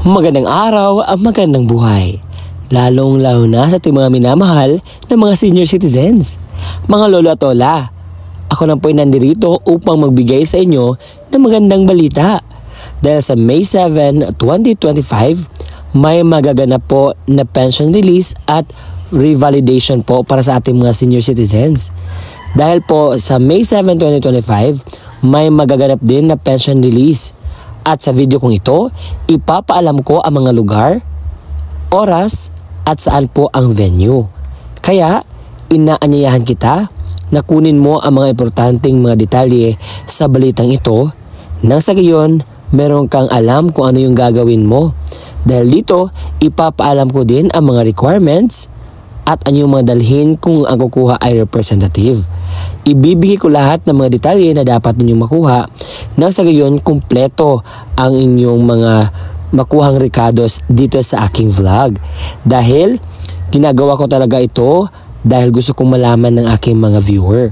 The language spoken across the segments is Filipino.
Magandang araw, magandang buhay. Lalong-lalo na sa ating mga minamahal na mga senior citizens. Mga lolo at lola, ako lang po'y nandirito upang magbigay sa inyo ng magandang balita. Dahil sa May 7, 2025, may magaganap po na pension release at revalidation po para sa ating mga senior citizens. Dahil po sa May 7, 2025, may magaganap din na pension release. At sa video kong ito, ipapaalam ko ang mga lugar, oras, at saan po ang venue. Kaya, inaanyayahan kita na kunin mo ang mga importanteng mga detalye sa balitang ito nang sa gayon, meron kang alam kung ano yung gagawin mo. Dahil dito, ipapaalam ko din ang mga requirements at ano yung mga dalhin kung ang kukuha ay representative. Ibibigay ko lahat ng mga detalye na dapat ninyong makuha nang sa gayon kumpleto ang inyong mga makuhang recados dito sa aking vlog. Dahil ginagawa ko talaga ito dahil gusto kong malaman ng aking mga viewer.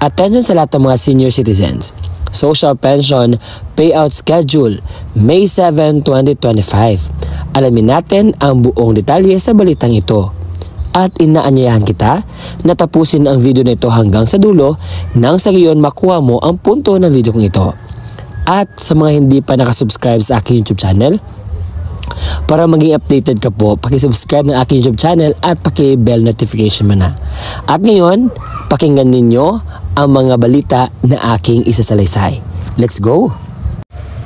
Attention sa lahat ng mga senior citizens. Social Pension Payout Schedule May 7, 2025. Alamin natin ang buong detalye sa balitang ito. At inaanyayahan kita na tapusin ang video na ito hanggang sa dulo nang sa gayon makuha mo ang punto ng video kong ito. At sa mga hindi pa nakasubscribe sa aking YouTube channel, para maging updated ka po, pakisubscribe ng aking YouTube channel at paki-bell notification mo na. At ngayon, pakinggan ninyo ang mga balita na aking isasalaysay. Let's go!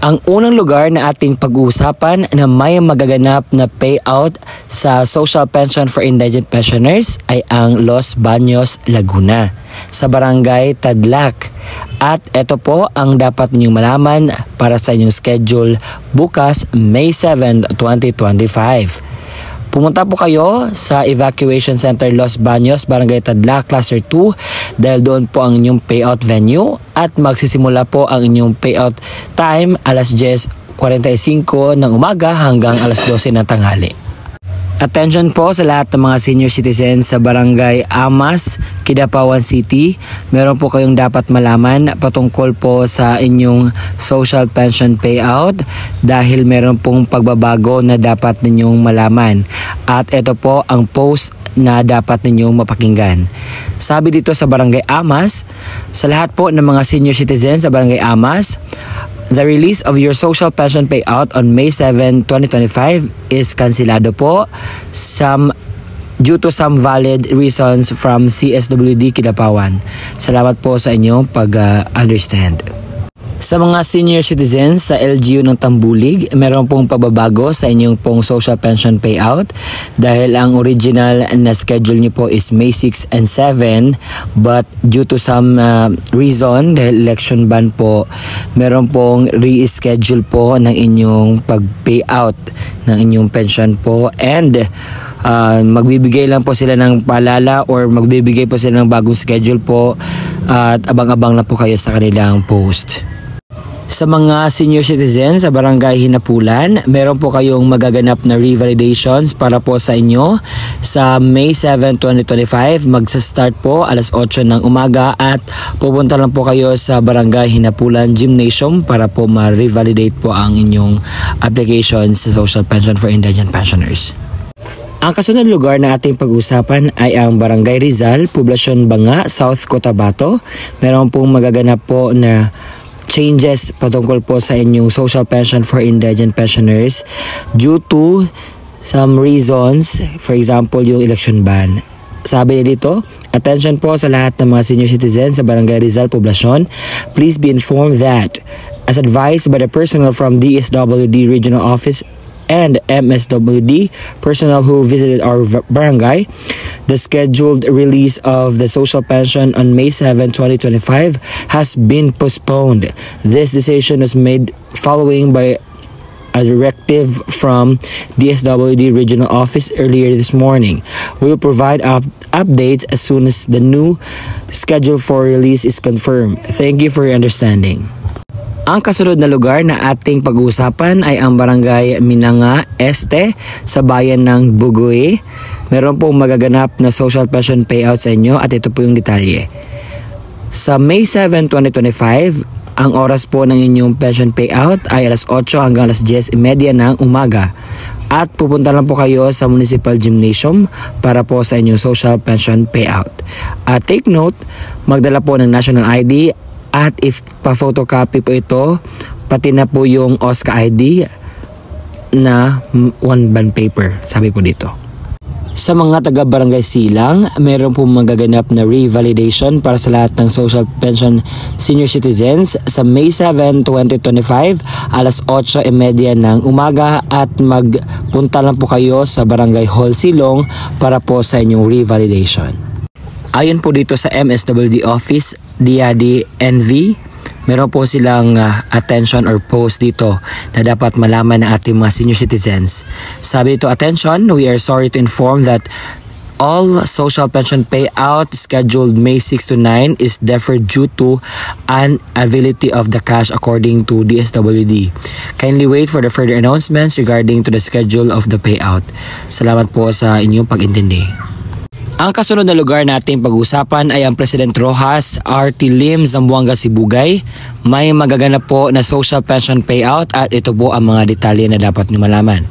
Ang unang lugar na ating pag-uusapan na may magaganap na payout sa Social Pension for Indigent Pensioners ay ang Los Baños, Laguna sa Barangay Tadlac. At ito po ang dapat ninyong malaman para sa inyong schedule bukas May 7, 2025. Pumunta po kayo sa Evacuation Center Los Baños, Barangay Tadlac, Cluster 2 dahil doon po ang inyong payout venue at magsisimula po ang inyong payout time alas 10:45 ng umaga hanggang alas 12 ng tanghali. Attention po sa lahat ng mga senior citizens sa Barangay Amas, Kidapawan City. Meron po kayong dapat malaman patungkol po sa inyong social pension payout dahil meron pong pagbabago na dapat ninyong malaman. At ito po ang post na dapat ninyong mapakinggan. Sabi dito sa Barangay Amas, sa lahat po ng mga senior citizens sa Barangay Amas, the release of your social pension payout on May 7, 2025 is kansilado po due to some valid reasons from CSWD Kidapawan. Salamat po sa inyong pag-understand. Sa mga senior citizens sa LGU ng Tambulig, meron pong pagbabago sa inyong pong social pension payout dahil ang original na schedule niyo po is May 6 and 7 but due to some reason dahil election ban po, meron pong reschedule po ng inyong pag-payout ng inyong pension po and magbibigay lang po sila ng paalala or magbibigay po sila ng bagong schedule po at abang-abang na po kayo sa kanilang post. Sa mga senior citizens sa Barangay Hinapulan, meron po kayong magaganap na revalidations para po sa inyo sa May 7, 2025. Magsa-start po alas 8 ng umaga at pupunta lang po kayo sa Barangay Hinapulan Gymnasium para po ma-revalidate po ang inyong application sa Social Pension for Indigent Pensioners. Ang kasunod lugar na ating pag-usapan ay ang Barangay Rizal, Poblasyon Banga, South Cotabato. Meron pong magaganap po na changes patungkol po sa inyong social pension for indigent pensioners due to some reasons, for example yung election ban. Sabi niya dito, attention po sa lahat ng mga senior citizens sa Barangay Rizal Poblasyon. Please be informed that as advised by the personnel from DSWD Regional Office and MSWD personnel who visited our barangay, the scheduled release of the social pension on May 7, 2025 has been postponed. This decision was made following by a directive from DSWD Regional Office earlier this morning. We will provide updates as soon as the new schedule for release is confirmed. Thank you for your understanding. Ang kasunod na lugar na ating pag-uusapan ay ang Barangay Minanga Este sa bayan ng Bugoy. Meron pong magaganap na social pension payout sa inyo at ito po yung detalye. Sa May 7, 2025, Ang oras po ng inyong pension payout ay alas 8 hanggang alas 10:30 ng umaga. At pupunta lang po kayo sa Municipal Gymnasium para po sa inyong social pension payout. At take note, magdala po ng national ID at if pa-photocopy po ito, pati na po yung OSCA ID na one bond paper, sabi po dito. Sa mga taga-barangay Silang, meron po magaganap na revalidation para sa lahat ng social pension senior citizens sa May 7, 2025, alas 8:30 ng umaga at magpunta lang po kayo sa Barangay Hall Silong para po sa inyong revalidation. Ayon po dito sa MSWD Office, DIAD NV, meron po silang attention or post dito na dapat malaman ng ating mga senior citizens. Sabi dito, attention, we are sorry to inform that all social pension payout scheduled May 6 to 9 is deferred due to unavailability of the cash according to DSWD. Kindly wait for the further announcements regarding to the schedule of the payout. Salamat po sa inyong pag-intindi. Ang kasunod na lugar nating pag-usapan ay ang President Roxas RT Lim, Zamboanga, Sibugay. May magaganap po na social pension payout at ito po ang mga detalye na dapat nyo malaman.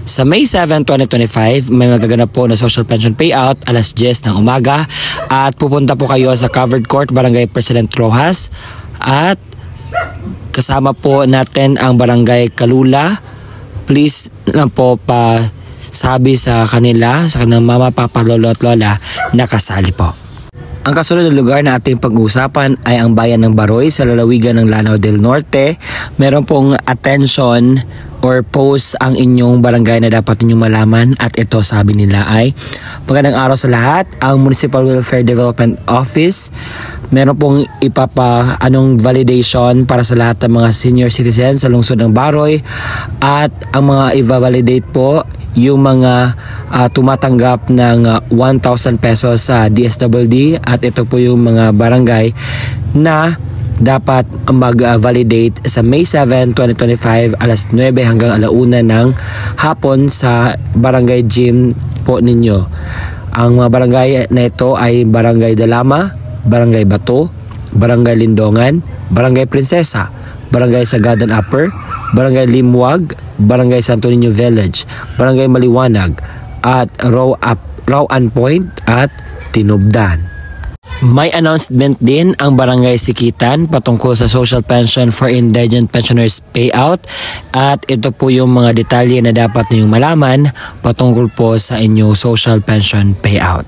Sa May 7, 2025, may magaganap po na social pension payout alas 10 ng umaga at pupunta po kayo sa Covered Court, Barangay President Roxas at kasama po natin ang Barangay Kalula. Please lang po sabi sa kanila, sa kanilang mama, papa, lolo at lola, nakasali po. Ang kasunod na lugar na ating pag-uusapan ay ang bayan ng Baroy sa lalawigan ng Lanao del Norte. Meron pong attention or post ang inyong barangay na dapat ninyong malaman at ito sabi nila ay magandang araw sa lahat. Ang Municipal Welfare Development Office meron pong anong validation para sa lahat ng mga senior citizens sa lungsod ng Baroy at ang mga i-validate po yung mga tumatanggap ng 1,000 pesos sa DSWD at ito po yung mga barangay na dapat mag-validate sa May 7, 2025 alas 9 hanggang alauna ng hapon sa barangay gym po ninyo. Ang mga barangay na ito ay Barangay Dalama, Barangay Bato, Barangay Lindongan, Barangay Prinsesa, Barangay Sagadan Upper, Barangay Limwag, Barangay Santo Niño Village, Barangay Maliwanag at Rawan Point at Tinubdan. May announcement din ang Barangay Sikitan patungkol sa social pension for indigent pensioners payout at ito po yung mga detalye na dapat ninyong malaman patungkol po sa inyong social pension payout.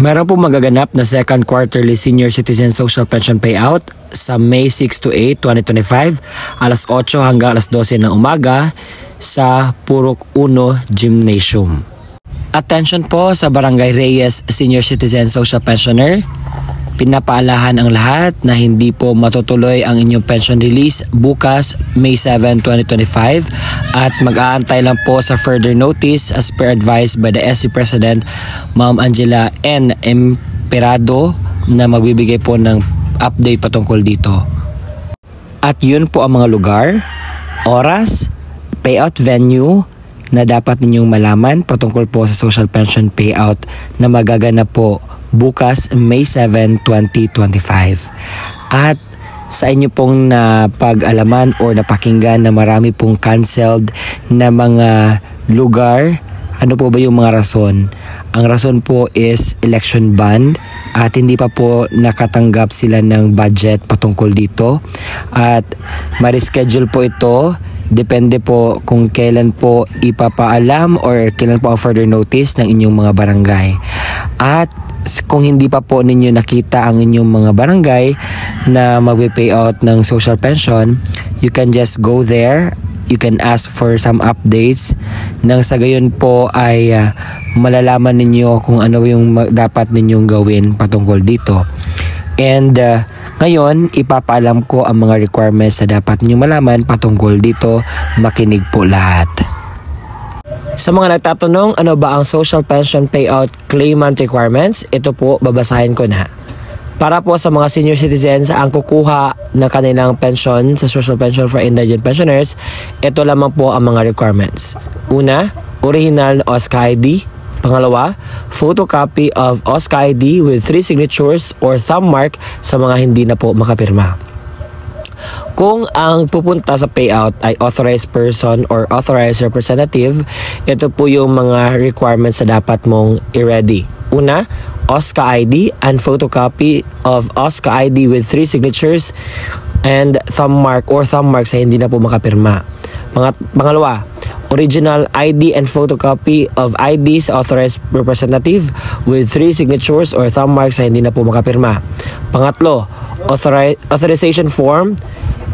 Meron po magaganap na second quarterly senior citizen social pension payout sa May 6 to 8, 2025, alas 8 hanggang alas 12 ng umaga sa Purok 1 Gymnasium. Attention po sa Barangay Reyes Senior Citizen Social Pensioner. Pinapaalahan ang lahat na hindi po matutuloy ang inyong pension release bukas May 7, 2025 at mag-aantay lang po sa further notice as per advised by the SC President Ma'am Angela N. Emperado na magbibigay po ng update patungkol dito. At yun po ang mga lugar, oras, payout venue na dapat ninyong malaman patungkol po sa social pension payout na magaganap po bukas May 7, 2025. At sa inyo pong napag-alaman or napakinggan na marami pong cancelled na mga lugar, ano po ba yung mga rason? Ang rason po is election bond at hindi pa po nakatanggap sila ng budget patungkol dito at ma-reschedule po ito. Depende po kung kailan po ipapaalam or kailan po ang further notice ng inyong mga barangay. At kung hindi pa po ninyo nakita ang inyong mga barangay na magpe-payout ng social pension, you can just go there. You can ask for some updates nang sa gayon po ay malalaman ninyo kung ano yung dapat ninyong gawin patungkol dito. And ngayon, ipapaalam ko ang mga requirements na dapat ninyong malaman patungkol dito. Makinig po lahat. Sa mga nagtatanong, ano ba ang social pension payout claimant requirements? Ito po, babasahin ko na. Para po sa mga senior citizens ang kukuha ng kanilang pension sa social pension for indigent pensioners, ito lamang po ang mga requirements. Una, original OSCA ID. Pangalawa, photocopy of OSCA ID with 3 signatures or thumb mark sa mga hindi na po makapirma. kung ang pupunta sa payout ay authorized person or authorized representative, ito po yung mga requirements na dapat mong i-ready. Una, OSCA ID and photocopy of OSCA ID with 3 signatures and thumb mark or thumb marks na hindi na po makapirma. Pangalawa, original ID and photocopy of ID's authorized representative with 3 signatures or thumb marks na hindi na po makapirma. Pangatlo, authorization form.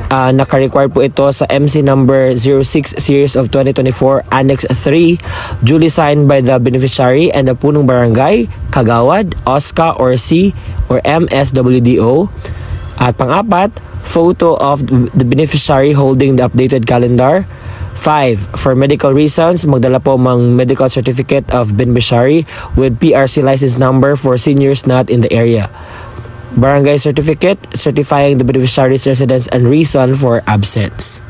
Naka-require po ito sa MC number 06 series of 2024 Annex 3, duly signed by the beneficiary and the punong barangay, kagawad, OSCA or C or MSWDO. At pang-apat, photo of the beneficiary holding the updated calendar. 5. For medical reasons, magdala po mang medical certificate of beneficiary with PRC license number for seniors not in the area. Barangay certificate certifying the beneficiary's residence and reason for absence.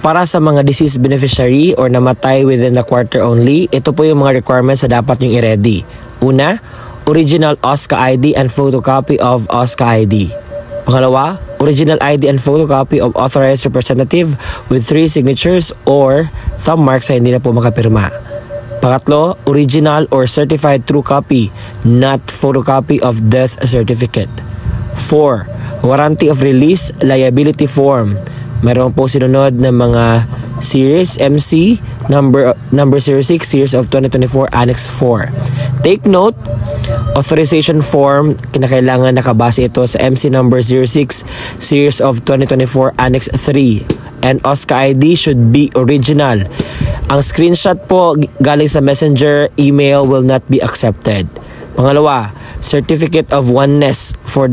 Para sa mga deceased beneficiary or namatay within the quarter only, ito po yung mga requirements na dapat yung i-ready. Una, original OSCA ID and photocopy of OSCA ID. Pangalawa, original ID and photocopy of authorized representative with 3 signatures or thumb marks na hindi na po makapirma. Pangatlo, original or certified true copy, not photocopy of death certificate. 4. Warranty of release liability form. Meron po sinunod na mga series MC number 06 series of 2024 Annex 4. Take note, authorization form, kinakailangan nakabase ito sa MC number 06 series of 2024 Annex 3. And OSCA ID should be original. Ang screenshot po galing sa messenger email will not be accepted. Pangalawa, certificate of oneness for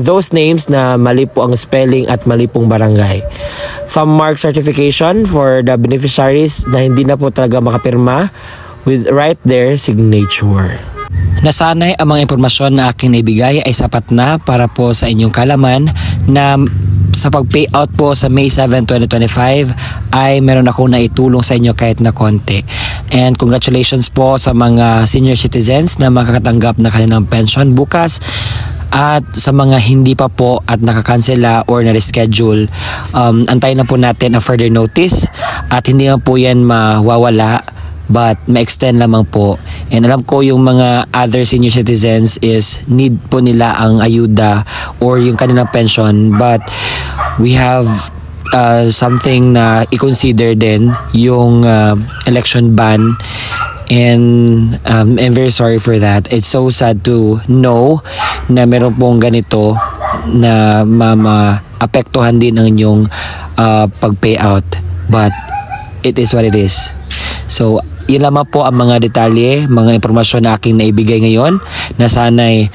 those names na mali po ang spelling at mali pong barangay. Thumb mark certification for the beneficiaries na hindi na po talaga makapirma with right their signature. Nasanay ang mga impormasyon na aking naibigay ay sapat na para po sa inyong kalaman na sa pag-payout po sa May 7, 2025 ay meron ako na itulong sa inyo kahit na konti. And congratulations po sa mga senior citizens na makakatanggap na kanilang pension bukas. At sa mga hindi pa po at nakakansela or na-reschedule, antayin na po natin ang further notice at hindi na po yan mawawala but ma-extend lamang po. And alam ko yung mga other senior citizens is need po nila ang ayuda or yung kanilang pension, but we have something na i-consider din yung election ban. And I'm very sorry for that. It's so sad to know na meron pong ganito na apektuhan din ang inyong pag-payout, but it is what it is. So yun lamang po ang mga detalye, mga impormasyon na aking naibigay ngayon na sana'y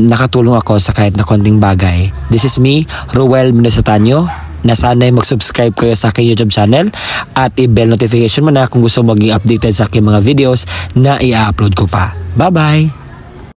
nakatulong ako sa kahit na konting bagay. This is me, Ruel Minosatanyo, na sana'y mag-subscribe kayo sa aking YouTube channel at i-bell notification mo na kung gusto maging updated sa aking mga videos na i-upload ko pa. Bye-bye!